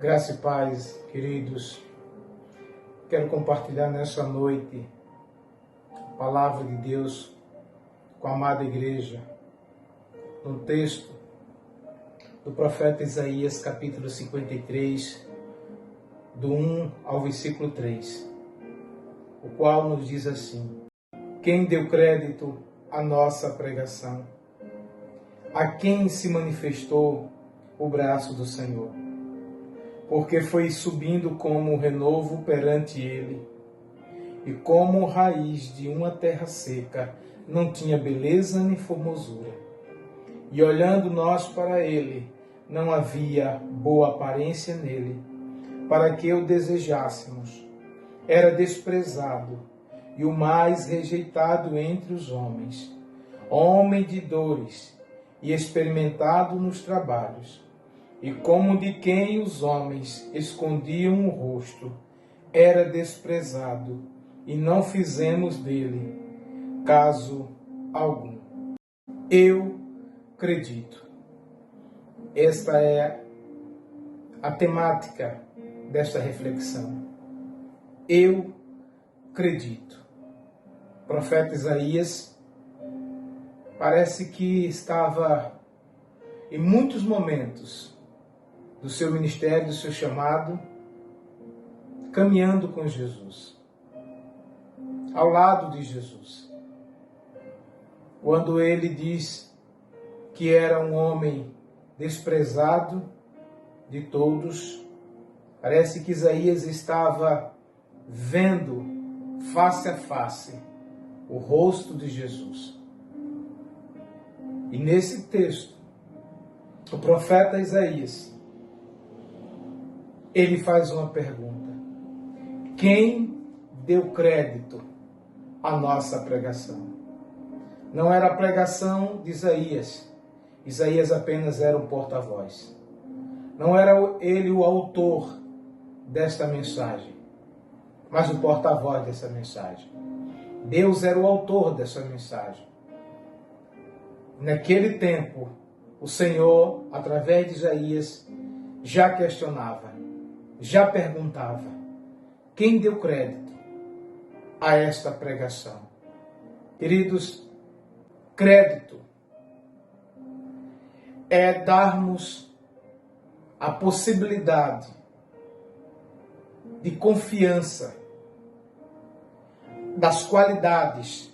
Graça e paz, queridos. Quero compartilhar nessa noite a palavra de Deus com a amada igreja, no texto do profeta Isaías, capítulo 53, do 1 ao versículo 3, o qual nos diz assim: Quem deu crédito à nossa pregação? A quem se manifestou o braço do Senhor? Porque foi subindo como renovo perante ele, e como raiz de uma terra seca, não tinha beleza nem formosura. E olhando nós para ele, não havia boa aparência nele, para que o desejássemos. Era desprezado, e o mais rejeitado entre os homens, homem de dores, e experimentado nos trabalhos. E como de quem os homens escondiam o rosto, era desprezado, e não fizemos dele caso algum. Eu acredito. Esta é a temática desta reflexão. Eu acredito. O profeta Isaías parece que estava em muitos momentos do seu ministério, do seu chamado, caminhando com Jesus, ao lado de Jesus. Quando ele diz que era um homem desprezado de todos, parece que Isaías estava vendo face a face o rosto de Jesus. E nesse texto, o profeta Isaías, ele faz uma pergunta: quem deu crédito à nossa pregação? Não era a pregação de Isaías. Isaías apenas era um porta-voz. Não era ele o autor desta mensagem, mas o porta-voz dessa mensagem. Deus era o autor dessa mensagem. Naquele tempo, o Senhor, através de Isaías, já questionava, já perguntava: quem deu crédito a esta pregação? Queridos, crédito é darmos a possibilidade de confiança das qualidades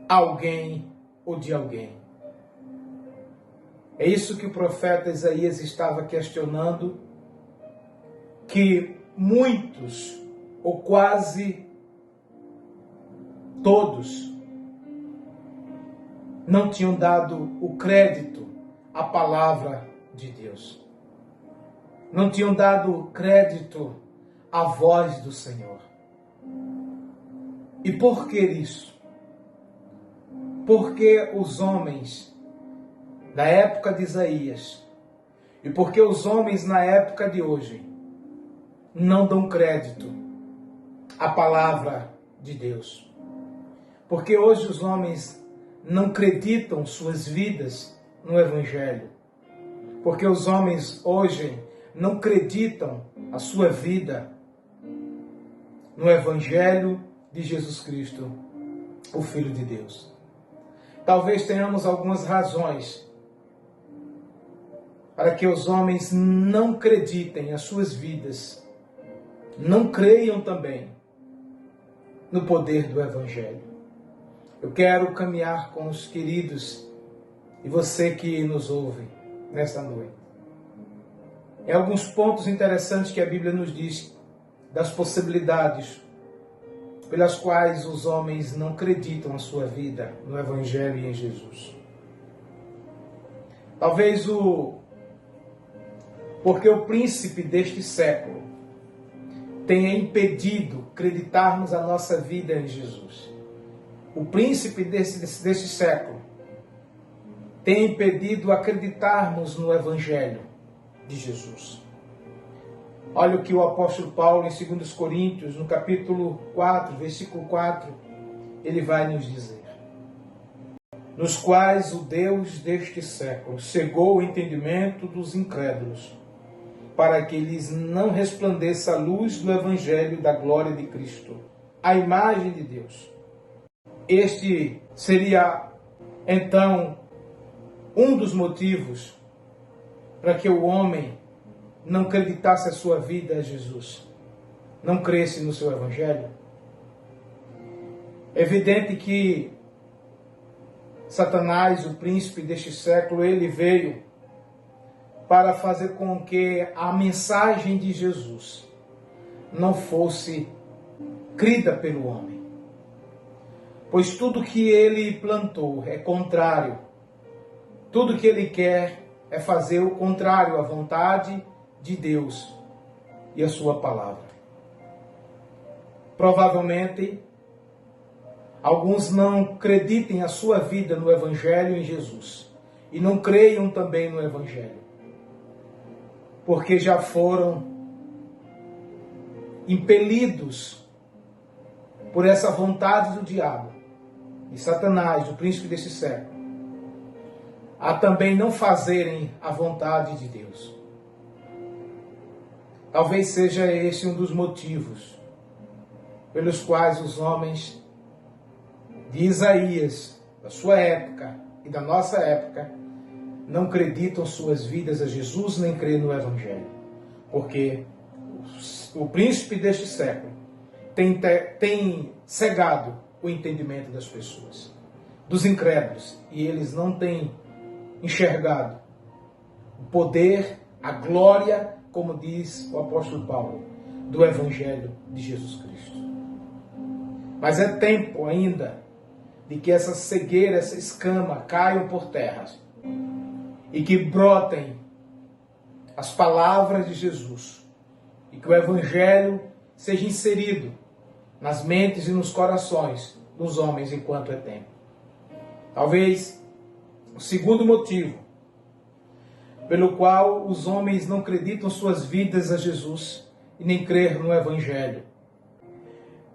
a alguém ou de alguém. É isso que o profeta Isaías estava questionando, que muitos, ou quase todos, não tinham dado o crédito à palavra de Deus. Não tinham dado crédito à voz do Senhor. E por que isso? Porque os homens da época de Isaías, e porque os homens na época de hoje não dão crédito à palavra de Deus. Porque hoje os homens não acreditam suas vidas no Evangelho. Porque os homens hoje não acreditam a sua vida no Evangelho de Jesus Cristo, o Filho de Deus. Talvez tenhamos algumas razões para que os homens não acreditem as suas vidas, não creiam também no poder do Evangelho. Eu quero caminhar com os queridos e você que nos ouve nesta noite. Em alguns pontos interessantes que a Bíblia nos diz das possibilidades pelas quais os homens não acreditam a sua vida no Evangelho e em Jesus. Talvez porque o príncipe deste século tenha impedido acreditarmos a nossa vida em Jesus. O príncipe deste século tem impedido acreditarmos no Evangelho de Jesus. Olha o que o apóstolo Paulo, em 2 Coríntios, no capítulo 4, versículo 4, ele vai nos dizer: nos quais o Deus deste século cegou o entendimento dos incrédulos, para que lhes não resplandeça a luz do Evangelho da glória de Cristo, a imagem de Deus. Este seria, então, um dos motivos para que o homem não acreditasse a sua vida a Jesus, não cresce no seu Evangelho. É evidente que Satanás, o príncipe deste século, ele veio para fazer com que a mensagem de Jesus não fosse crida pelo homem. Pois tudo que ele plantou é contrário. Tudo que ele quer é fazer o contrário à vontade de Deus e a sua palavra. Provavelmente, alguns não acreditem a sua vida no Evangelho em Jesus e não creiam também no Evangelho, porque já foram impelidos por essa vontade do diabo e Satanás, o príncipe desse século, a também não fazerem a vontade de Deus. Talvez seja esse um dos motivos pelos quais os homens de Isaías, da sua época e da nossa época, não acreditam suas vidas a Jesus nem creem no Evangelho. Porque o príncipe deste século tem cegado o entendimento das pessoas, dos incrédulos, e eles não têm enxergado o poder, a glória, como diz o apóstolo Paulo, do Evangelho de Jesus Cristo. Mas é tempo ainda de que essa cegueira, essa escama caiam por terra e que brotem as palavras de Jesus e que o Evangelho seja inserido nas mentes e nos corações dos homens enquanto é tempo. Talvez o segundo motivo pelo qual os homens não acreditam suas vidas a Jesus e nem crer no Evangelho,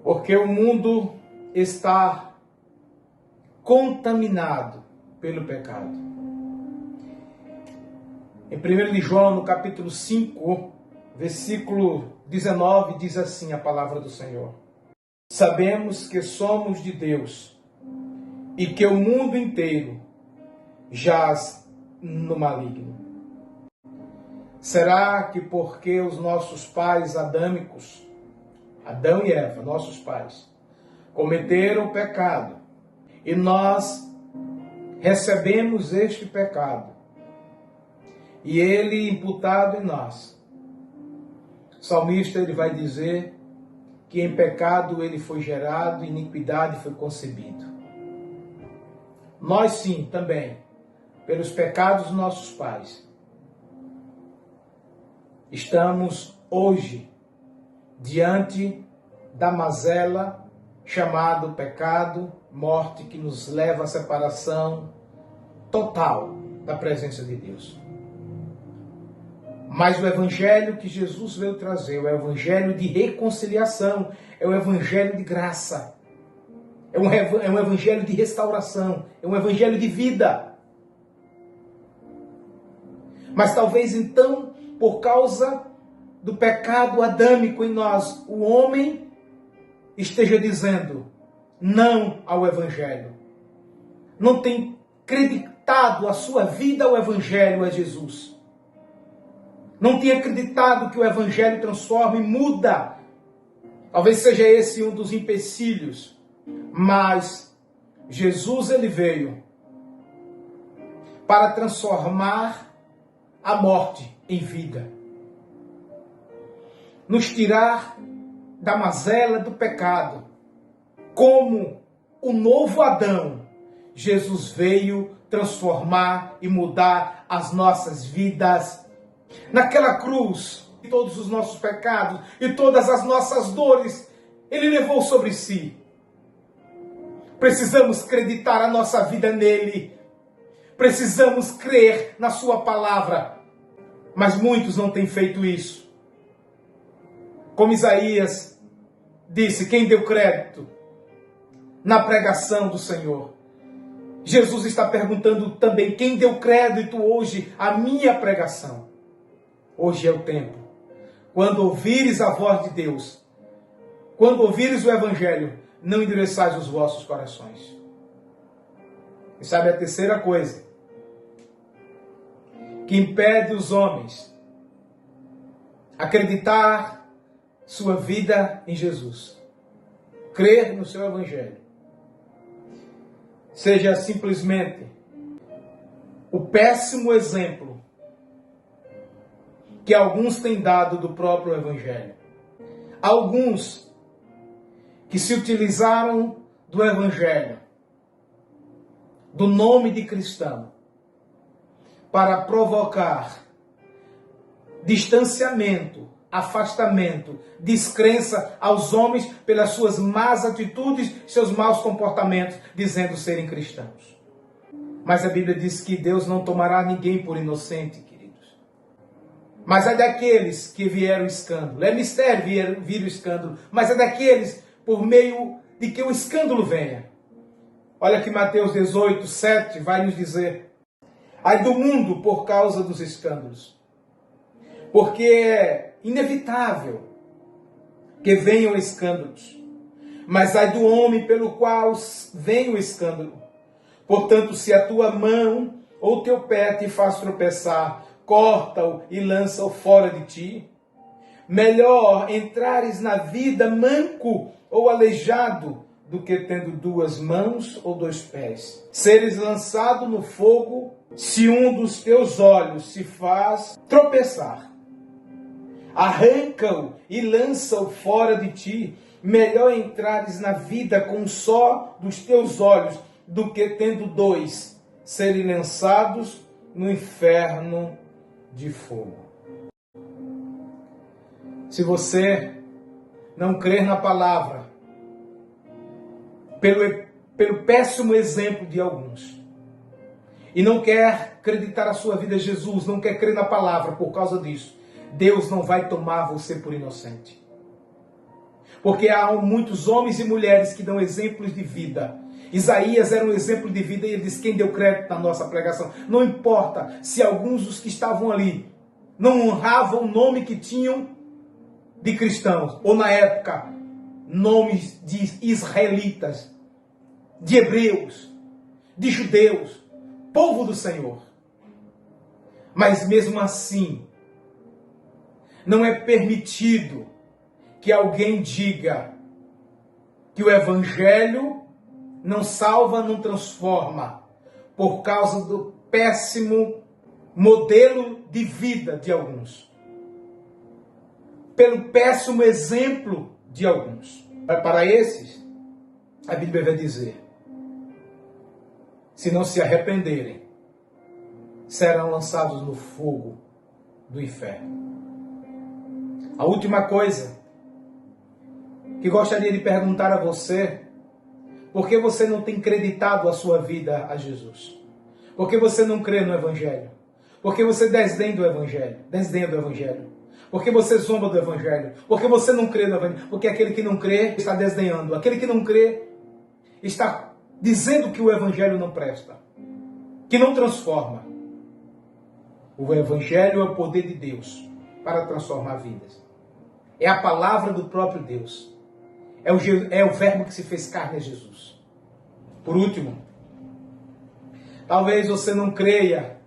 porque o mundo está contaminado pelo pecado. Em 1 João, no capítulo 5, versículo 19, diz assim a palavra do Senhor: sabemos que somos de Deus e que o mundo inteiro jaz no maligno. Será que porque os nossos pais adâmicos, Adão e Eva, nossos pais, cometeram o pecado e nós recebemos este pecado e ele imputado em nós? O salmista ele vai dizer que em pecado ele foi gerado, iniquidade foi concebido. Nós sim, também, pelos pecados dos nossos pais, estamos hoje diante da mazela chamado pecado, morte, que nos leva à separação total da presença de Deus. Mas o Evangelho que Jesus veio trazer é o Evangelho de reconciliação, é o Evangelho de graça, é um Evangelho de restauração, é um Evangelho de vida. Mas talvez então, por causa do pecado adâmico em nós, o homem esteja dizendo não ao Evangelho. Não tem acreditado a sua vida ao Evangelho, a Jesus. Não tem acreditado que o Evangelho transforma e muda. Talvez seja esse um dos empecilhos. Mas Jesus ele veio para transformar a morte em vida. Nos tirar da mazela do pecado. Como o novo Adão, Jesus veio transformar e mudar as nossas vidas. Naquela cruz, todos os nossos pecados e todas as nossas dores, Ele levou sobre si. Precisamos acreditar a nossa vida nele. Precisamos crer na sua palavra. Mas muitos não têm feito isso. Como Isaías disse, quem deu crédito na pregação do Senhor? Jesus está perguntando também, quem deu crédito hoje à minha pregação? Hoje é o tempo. Quando ouvires a voz de Deus, quando ouvires o Evangelho, não endureçais os vossos corações. E sabe a terceira coisa que impede os homens acreditar sua vida em Jesus, crer no seu Evangelho, seja simplesmente o péssimo exemplo que alguns têm dado do próprio Evangelho. Alguns que se utilizaram do Evangelho, do nome de cristão, para provocar distanciamento, afastamento, descrença aos homens pelas suas más atitudes, seus maus comportamentos, dizendo serem cristãos. Mas a Bíblia diz que Deus não tomará ninguém por inocente, queridos. Mas é daqueles que vieram o escândalo. É mistério vir o escândalo, mas é daqueles por meio de que o escândalo venha. Olha que Mateus 18, 7 vai nos dizer: ai do mundo por causa dos escândalos, porque é inevitável que venham escândalos, mas ai do homem pelo qual vem o escândalo. Portanto, se a tua mão ou teu pé te faz tropeçar, corta-o e lança-o fora de ti. Melhor entrares na vida manco ou aleijado do que tendo duas mãos ou dois pés. Seres lançado no fogo, se um dos teus olhos se faz tropeçar. Arranca-o e lança-o fora de ti. Melhor entrares na vida com um só dos teus olhos, do que tendo dois, serem lançados no inferno de fogo. Se você não crer na palavra, pelo péssimo exemplo de alguns, e não quer acreditar a sua vida a Jesus, não quer crer na palavra por causa disso, Deus não vai tomar você por inocente. Porque há muitos homens e mulheres que dão exemplos de vida. Isaías era um exemplo de vida e ele diz: quem deu crédito na nossa pregação? Não importa se alguns dos que estavam ali não honravam o nome que tinham de cristãos, ou na época, nomes de israelitas, de hebreus, de judeus, povo do Senhor. Mas mesmo assim, não é permitido que alguém diga que o Evangelho não salva, não transforma, por causa do péssimo modelo de vida de alguns, pelo péssimo exemplo de alguns. Para esses, a Bíblia vai dizer: se não se arrependerem, serão lançados no fogo do inferno. A última coisa que gostaria de perguntar a você: por que você não tem creditado a sua vida a Jesus? Por que você não crê no Evangelho? Por que você desdenha do Evangelho? Por que você zomba do Evangelho? Por que você não crê no Evangelho? Porque aquele que não crê está desdenhando. Aquele que não crê está dizendo que o Evangelho não presta, que não transforma. O Evangelho é o poder de Deus para transformar vidas. É a palavra do próprio Deus. É o verbo que se fez carne, é Jesus. Por último, talvez você não creia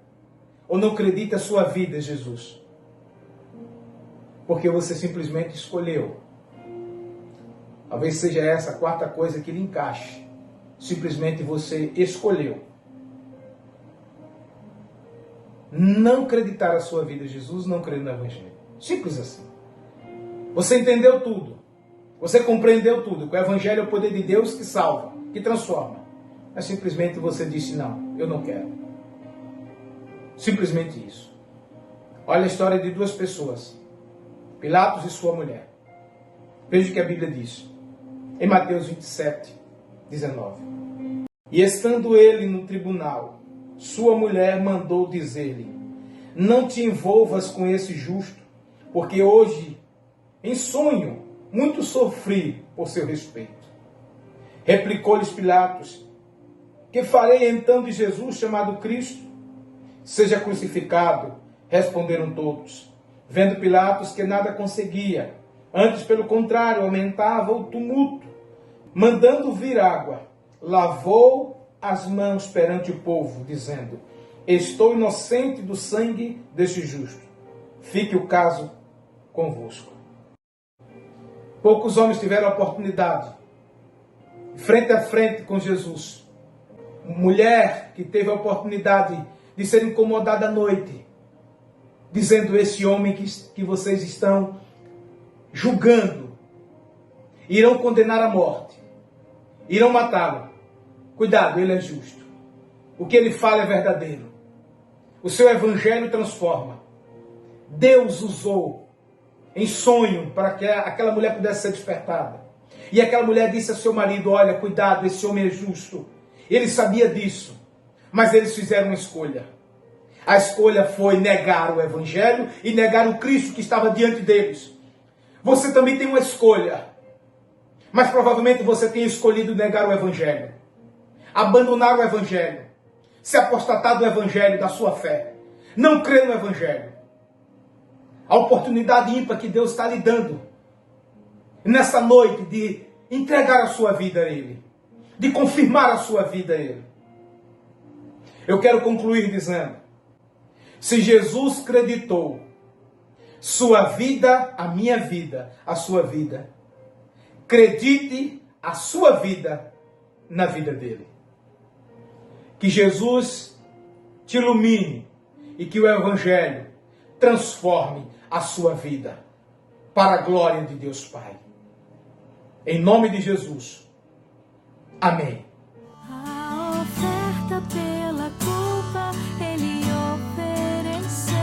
ou não acredite a sua vida, Jesus, porque você simplesmente escolheu. Talvez seja essa a quarta coisa que lhe encaixe. Simplesmente você escolheu não acreditar a sua vida, Jesus, não crer no Evangelho. Simples assim. Você entendeu tudo. Você compreendeu tudo. Que o Evangelho é o poder de Deus que salva, que transforma. Mas simplesmente você disse: não, eu não quero. Simplesmente isso. Olha a história de duas pessoas, Pilatos e sua mulher. Veja o que a Bíblia diz. Em Mateus 27, 19. E estando ele no tribunal, sua mulher mandou dizer-lhe: não te envolvas com esse justo, porque hoje, em sonho, muito sofri por seu respeito. Replicou-lhes Pilatos: que farei então de Jesus chamado Cristo? Seja crucificado. Responderam todos. Vendo Pilatos que nada conseguia, antes, pelo contrário, aumentava o tumulto, mandando vir água, lavou as mãos perante o povo, dizendo: estou inocente do sangue deste justo. Fique o caso convosco. Poucos homens tiveram a oportunidade, frente a frente com Jesus. Mulher que teve a oportunidade de ser incomodada à noite, dizendo: esse homem que vocês estão julgando, irão condenar à morte, irão matá-lo. Cuidado, ele é justo. O que ele fala é verdadeiro. O seu evangelho transforma. Deus usou em sonho para que aquela mulher pudesse ser despertada. E aquela mulher disse ao seu marido: olha, cuidado, esse homem é justo. Ele sabia disso, mas eles fizeram uma escolha. A escolha foi negar o evangelho e negar o Cristo que estava diante deles. Você também tem uma escolha, mas provavelmente você tem escolhido negar o evangelho, abandonar o evangelho, se apostatar do evangelho, da sua fé, não crer no evangelho. A oportunidade ímpar que Deus está lhe dando nessa noite de entregar a sua vida a Ele, de confirmar a sua vida a Ele. Eu quero concluir dizendo: se Jesus creditou sua vida, a minha vida, a sua vida, acredite a sua vida na vida dele. Que Jesus te ilumine e que o evangelho transforme a sua vida para a glória de Deus Pai. Em nome de Jesus. Amém. A oferta pela culpa ele ofereceu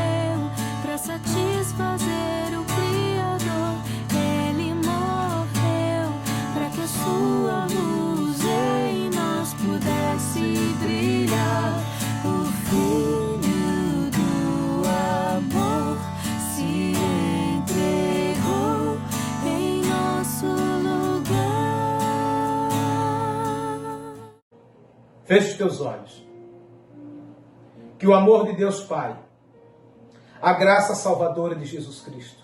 para satisfazer o Criador. Ele morreu para que a sua luz em nós pudesse brilhar. O Filho do amor se entregou em nosso lugar. Feche os teus olhos. Que o amor de Deus Pai, a graça salvadora de Jesus Cristo,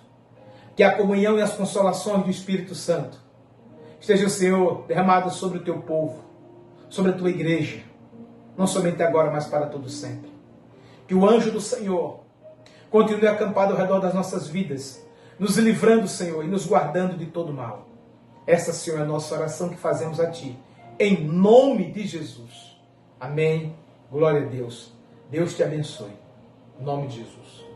que a comunhão e as consolações do Espírito Santo esteja, Senhor, derramado sobre o teu povo, sobre a tua igreja, não somente agora, mas para todo sempre. Que o anjo do Senhor continue acampado ao redor das nossas vidas, nos livrando, Senhor, e nos guardando de todo mal. Essa, Senhor, é a nossa oração que fazemos a Ti, em nome de Jesus. Amém. Glória a Deus. Deus te abençoe. Em nome de Jesus.